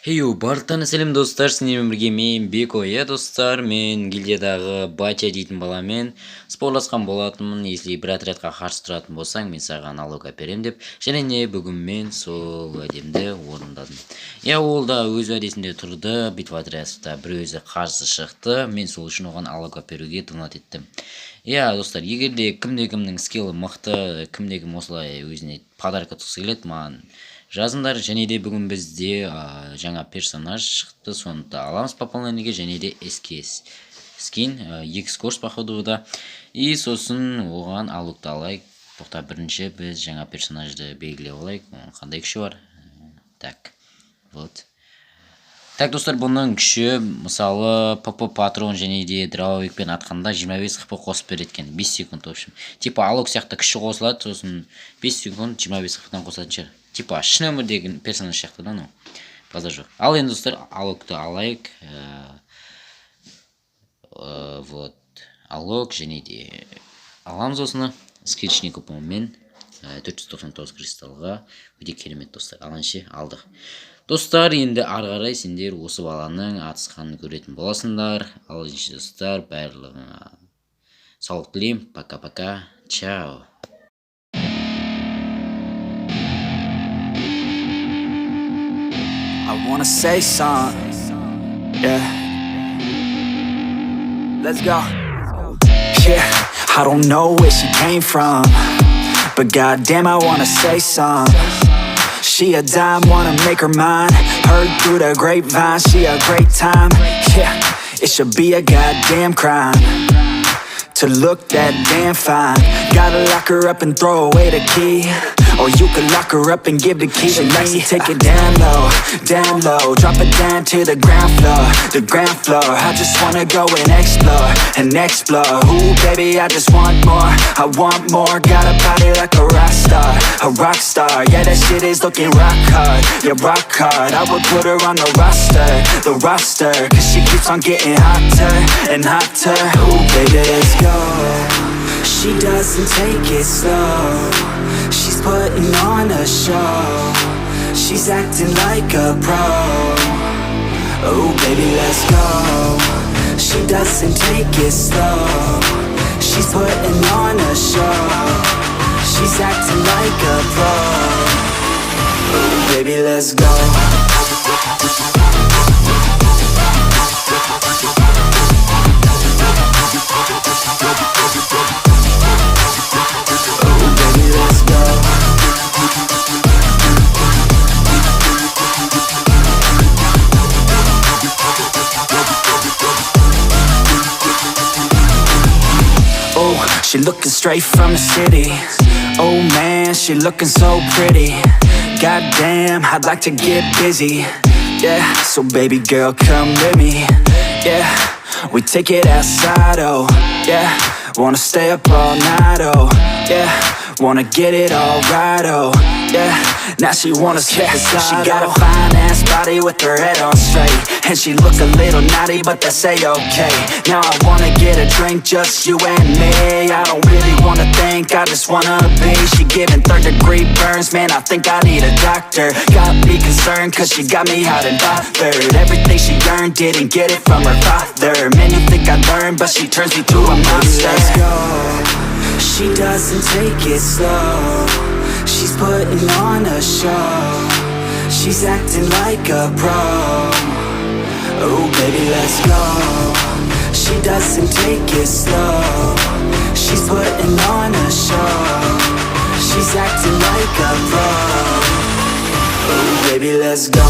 Барлықтарына сәлем достар, сіздермен бірге мен Беко. Достар, мен гильдиядағы Батя дейтін баламен спорласқан болатынмын. Если бір отрядқа қарсы тұратын болсаң, мен саған налог әперем деп. Және не бүгін мен сол уәдемді орындадым. Ол да өз уәдесінде тұрды. Битва отрядта бір өзі қарсы шықты. Мен сол үшін оған налог әперуге донат еттім. Достар, егерде кімде-кімнің скиллі мықты, кімде-кім осылай өзіне подарка тұқсы келеді, маған жазыңдар. Және де бүгін бізде жаңа персонаж шықты, соны да аламыз пополнениеге, және де СКС скин, X курс походу да. И сосын оған алукты алайық. Тоқта, бірінші біз жаңа персонажды белгілеп алайық. Қандай күші бар? Так, достар, бұның күші, мысалы, ПП патрон және де дробовикпен атқанда 25 хп қосып береді екен, 5 секунд, в общем. Типа, алук сияқты күші қосылады, сосын 5 секунд 25 хп-тан қосатын шығар. Типа, шын өмірдегі персонаж сияқты да, ну, базар жоқ. Ал енді, достар, алукты алайық. Алук және де аламыз осыны. Скричный купонмен 499 кристалға. Өте керемет, достар. Аланшы алдық. Достар, енді ары-қарай сендер осы баланың атысқанын көретін боласыңдар. Ал енді, достар, барлығына саулық тілеймін. Пока-пока. Чао. I wanna say something, yeah. Let's go. Yeah, I don't know where she came from, but goddamn, I wanna say something. She a dime, wanna make her mine. Heard through the grapevine, she a great time. Yeah, it should be a goddamn crime to look that damn fine. Gotta lock her up and throw away the key, or you could lock her up and give the key to me. Take it down low, drop it down to the ground floor. I just wanna go and explore, Ooh, baby, I just want more, I want more. Got a body like a rock star. Yeah, that shit is looking rock hard, yeah, rock hard. I would put her on the roster, cause she keeps on getting hotter and hotter. Ooh, baby, let's go. She doesn't take it slow, she's putting on a show. She's acting like a pro. Oh, baby, let's go. She doesn't take it slow, she's putting on a show. She's acting like a pro. Oh, baby, let's go. She looking straight from the city. Oh man, she looking so pretty. Goddamn, I'd like to get busy. Yeah, so baby girl, come with me. Yeah, we take it outside, oh yeah. Wanna stay up all night, oh yeah. Wanna get it all right, oh yeah. Now she wanna slip aside. She got a fine ass body with her head on straight, and she look a little naughty, but that's a-okay. Now I wanna get a drink, just you and me. I don't really wanna think, I just wanna be. She giving third-degree burns, man, I think I need a doctor. Got me concerned, cause she got me hot and bothered. Everything she earned, didn't get it from her father. Man, you think I learned, but she turns me to a monster. Let's go. She doesn't take it slow, she's putting on a show. She's acting like a pro. Oh, baby, let's go. She doesn't take it slow, she's putting on a show. She's acting like a pro. Oh, baby, let's go.